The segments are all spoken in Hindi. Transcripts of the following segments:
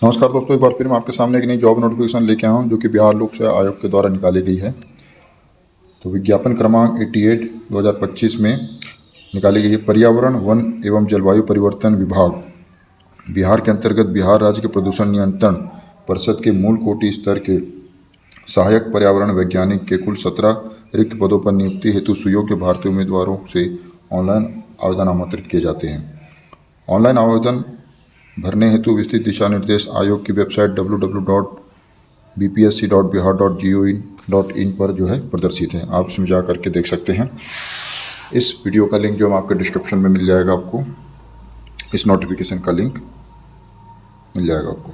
नमस्कार दोस्तों, एक बार फिर मैं आपके सामने एक नई जॉब नोटिफिकेशन लेके आया हूँ जो कि बिहार लोक सेवा आयोग के द्वारा निकाली गई है। तो विज्ञापन क्रमांक 88 2025 में निकाली गई है। पर्यावरण, वन एवं जलवायु परिवर्तन विभाग बिहार के अंतर्गत बिहार राज्य के प्रदूषण नियंत्रण परिषद के मूल कोटि स्तर के सहायक पर्यावरण वैज्ञानिक के कुल 17 रिक्त पदों पर नियुक्ति हेतु सुयोग्य भारतीय उम्मीदवारों से ऑनलाइन आवेदन आमंत्रित किए जाते हैं। ऑनलाइन आवेदन भरने हेतु विस्तृत दिशा निर्देश आयोग की वेबसाइट www.bpsc.bihar.gov.in पर जो है प्रदर्शित है। आप इसमें जा करके देख सकते हैं। इस वीडियो का लिंक जो है आपके डिस्क्रिप्शन में मिल जाएगा, आपको इस नोटिफिकेशन का लिंक मिल जाएगा आपको।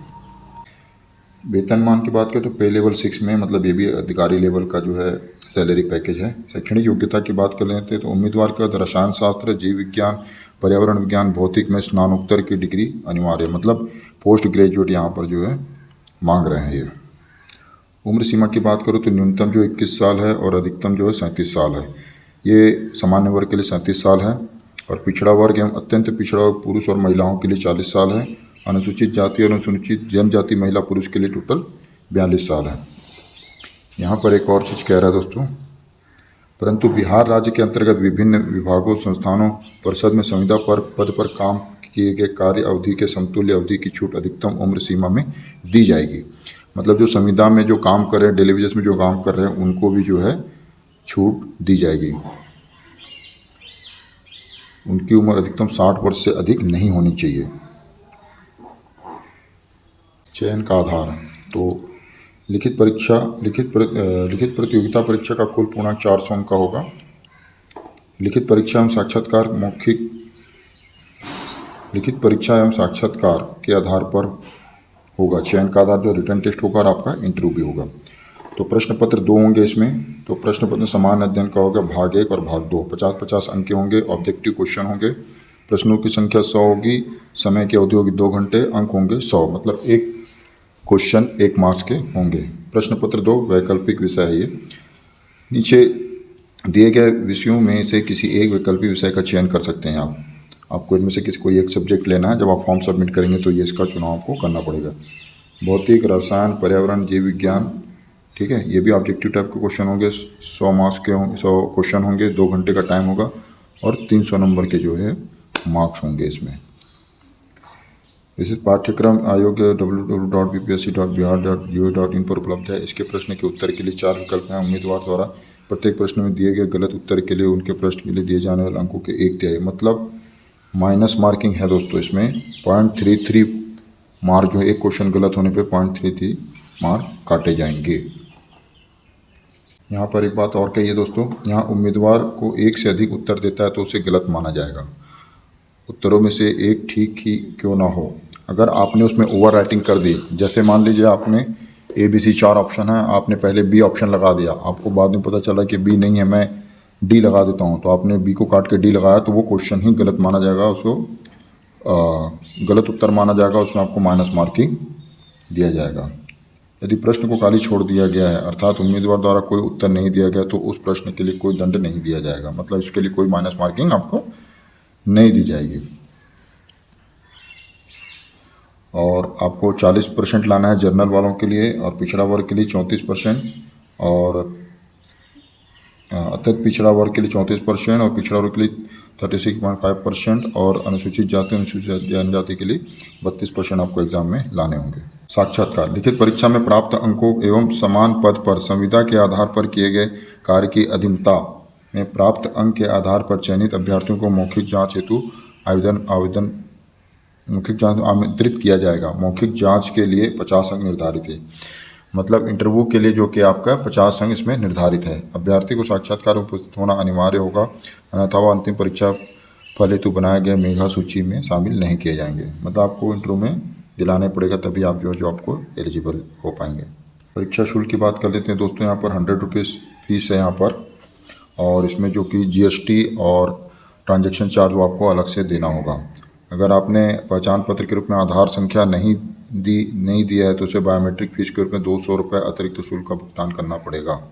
वेतनमान की बात करें तो पे लेवल 6 में, मतलब ये भी अधिकारी लेवल का जो है सैलरी पैकेज है। शैक्षणिक योग्यता की बात कर लेते हैं तो उम्मीदवार का रसायन शास्त्र, जीव विज्ञान, पर्यावरण विज्ञान, भौतिक में स्नातकोत्तर की डिग्री अनिवार्य, मतलब पोस्ट ग्रेजुएट यहाँ पर जो है मांग रहे हैं ये। उम्र सीमा की बात करो तो न्यूनतम जो 21 साल है और अधिकतम जो है 37 साल है। ये सामान्य वर्ग के लिए 37 साल है और पिछड़ा वर्ग एवं अत्यंत पिछड़ा वर्ग पुरुष और महिलाओं के लिए 40 साल है। अनुसूचित जाति और अनुसूचित जनजाति महिला पुरुष के लिए टोटल 42 साल है। यहाँ पर एक और चीज़ कह रहा है दोस्तों, परंतु बिहार राज्य के अंतर्गत विभिन्न विभागों, संस्थानों, परिषद में संविदा पर पद पर काम किए गए कार्य अवधि के समतुल्य अवधि की छूट अधिकतम उम्र सीमा में दी जाएगी। मतलब जो संविदा में जो काम कर रहे हैं, डेली वेजेस में जो काम कर रहे हैं, उनको भी जो है छूट दी जाएगी। उनकी उम्र अधिकतम 60 वर्ष से अधिक नहीं होनी चाहिए। चयन का आधार तो लिखित प्रतियोगिता परीक्षा का कुल पूर्णांक 400 अंक का होगा। लिखित परीक्षा एवं साक्षात्कार के आधार पर होगा। चयन का आधार जो रिटन टेस्ट होगा और आपका इंटरव्यू भी होगा। तो प्रश्न पत्र 2 होंगे इसमें। तो प्रश्न पत्र समान अध्ययन का होगा, भाग 1 और भाग 2। 50-50 अंक के होंगे। ऑब्जेक्टिव क्वेश्चन होंगे। प्रश्नों की संख्या 100 होगी। समय की अवधि होगी 2 घंटे। अंक होंगे 100, मतलब एक क्वेश्चन 1 मार्क्स के होंगे। प्रश्न पत्र 2 वैकल्पिक विषय है ये। नीचे दिए गए विषयों में से किसी एक वैकल्पिक विषय का चयन कर सकते हैं आप। आपको इनमें से कोई एक सब्जेक्ट लेना है। जब आप फॉर्म सबमिट करेंगे तो ये इसका चुनाव आपको करना पड़ेगा। भौतिक, रसायन, पर्यावरण, जीव विज्ञान, ठीक है। ये भी ऑब्जेक्टिव टाइप के क्वेश्चन होंगे। 100 मार्क्स के 100 क्वेश्चन होंगे। 2 घंटे का टाइम होगा और 300 नंबर के जो है मार्क्स होंगे इसमें। इस पाठ्यक्रम आयोग www.bpsc.bihar.gov.in पर उपलब्ध है। इसके प्रश्न के उत्तर के लिए 4 विकल्प हैं। उम्मीदवार द्वारा प्रत्येक प्रश्न में दिए गए गलत उत्तर के लिए उनके प्रश्न के लिए दिए जाने वाले अंकों के 1/3, मतलब माइनस मार्किंग है दोस्तों इसमें। 0.33 मार्क जो है, एक क्वेश्चन गलत होने पे 0.33 मार्क काटे जाएंगे। यहाँ पर एक बात और कही है दोस्तों, यहाँ उम्मीदवार को 1 से अधिक उत्तर देता है तो उसे गलत माना जाएगा। उत्तरों में से एक ठीक ही क्यों ना हो, अगर आपने उसमें ओवर राइटिंग कर दी, जैसे मान लीजिए आपने ABC 4 ऑप्शन है, आपने पहले B ऑप्शन लगा दिया, आपको बाद में पता चला कि B नहीं है, मैं D लगा देता हूँ, तो आपने B को काट के D लगाया तो वो क्वेश्चन ही गलत माना जाएगा, उसको गलत उत्तर माना जाएगा, उसमें आपको माइनस मार्किंग दिया जाएगा। यदि प्रश्न को खाली छोड़ दिया गया है, अर्थात उम्मीदवार द्वारा कोई उत्तर नहीं दिया गया, तो उस प्रश्न के लिए कोई दंड नहीं दिया जाएगा, मतलब इसके लिए कोई माइनस मार्किंग आपको नहीं दी जाएगी। और आपको 40% लाना है जनरल वालों के लिए, और पिछड़ा वर्ग के लिए 34%, और अत्यंत पिछड़ा वर्ग के लिए 34%, और पिछड़ा वर्ग के लिए 36.5%, और अनुसूचित जाति, अनुसूचित जनजाति के लिए 32% आपको एग्जाम में लाने होंगे। साक्षात्कार लिखित परीक्षा में प्राप्त अंकों एवं समान पद पर संविदा के आधार पर किए गए कार्य की अधीनता में प्राप्त अंक के आधार पर चयनित अभ्यर्थियों को मौखिक जांच हेतु मौखिक जांच आमंत्रित किया जाएगा। मौखिक जांच के लिए 50 अंक निर्धारित है, मतलब इंटरव्यू के लिए जो कि आपका 50 अंक इसमें निर्धारित है। अभ्यर्थी को साक्षात्कार में उपस्थित होना अनिवार्य होगा, अन्यथा वह अंतिम परीक्षा फल हेतु बनाए गए मेधा सूची में शामिल नहीं किए जाएंगे। मतलब आपको इंटरव्यू में दिलाने पड़ेगा, तभी आप जो है जॉब को एलिजिबल हो पाएंगे। परीक्षा शुल्क की बात कर लेते हैं दोस्तों। यहाँ पर 100 रुपीज़ फीस है यहाँ पर, और इसमें जो कि GST और ट्रांजैक्शन चार्ज वो आपको अलग से देना होगा। अगर आपने पहचान पत्र के रूप में आधार संख्या नहीं दिया है तो उसे बायोमेट्रिक फीस के रूप में 200 रुपये अतिरिक्त शुल्क का भुगतान करना पड़ेगा।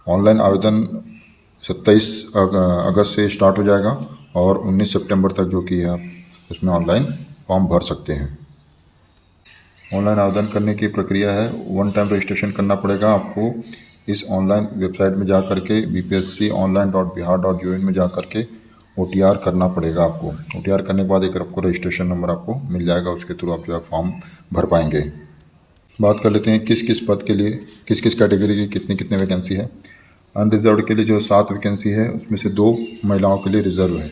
ऑनलाइन आवेदन 27 अगस्त से स्टार्ट हो जाएगा और 19 सितंबर तक जो कि है उसमें ऑनलाइन फॉर्म भर सकते हैं। ऑनलाइन आवेदन करने की प्रक्रिया है, 1 टाइम रजिस्ट्रेशन करना पड़ेगा आपको। इस ऑनलाइन वेबसाइट में जा कर के bpsconline.bihar.in में जा कर के OTR करना पड़ेगा आपको। OTR करने के बाद एक आपको रजिस्ट्रेशन नंबर आपको मिल जाएगा, उसके थ्रू आप जो है फॉर्म भर पाएंगे। बात कर लेते हैं किस किस पद के लिए, किस किस कैटेगरी की कितनी वैकेंसी है। अनरिजर्व के लिए जो 7 वैकेंसी है, उसमें से 2 महिलाओं के लिए रिजर्व है।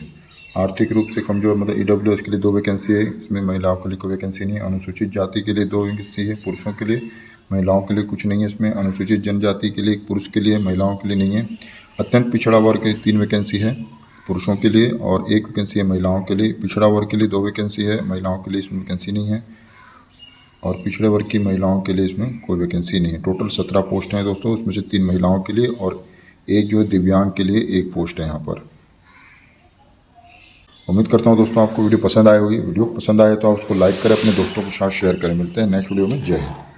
आर्थिक रूप से कमज़ोर मतलब EWS के लिए 2 वैकेंसी है, इसमें महिलाओं के लिए कोई वैकेंसी नहीं है। अनुसूचित जाति के लिए 2 वैकेंसी है पुरुषों के लिए, महिलाओं के लिए कुछ नहीं है इसमें। अनुसूचित जनजाति के लिए 1 पुरुष के लिए, महिलाओं के लिए नहीं है। अत्यंत पिछड़ा वर्ग के 3 वैकेंसी है पुरुषों के लिए और 1 वैकेंसी है महिलाओं के लिए। पिछड़ा वर्ग के लिए 2 वैकेंसी है, महिलाओं के लिए इसमें वैकेंसी नहीं है और पिछड़े वर्ग की महिलाओं के लिए इसमें कोई वैकेंसी नहीं है। टोटल 17 पोस्ट हैं दोस्तों, उसमें से 3 महिलाओं के लिए और 1 जो है दिव्यांग के लिए 1 पोस्ट है यहाँ पर। उम्मीद करता हूँ दोस्तों आपको वीडियो पसंद आई होगी। वीडियो पसंद आए तो आप उसको लाइक करें, अपने दोस्तों के साथ शेयर करें। मिलते हैं नेक्स्ट वीडियो में। जय हिंद।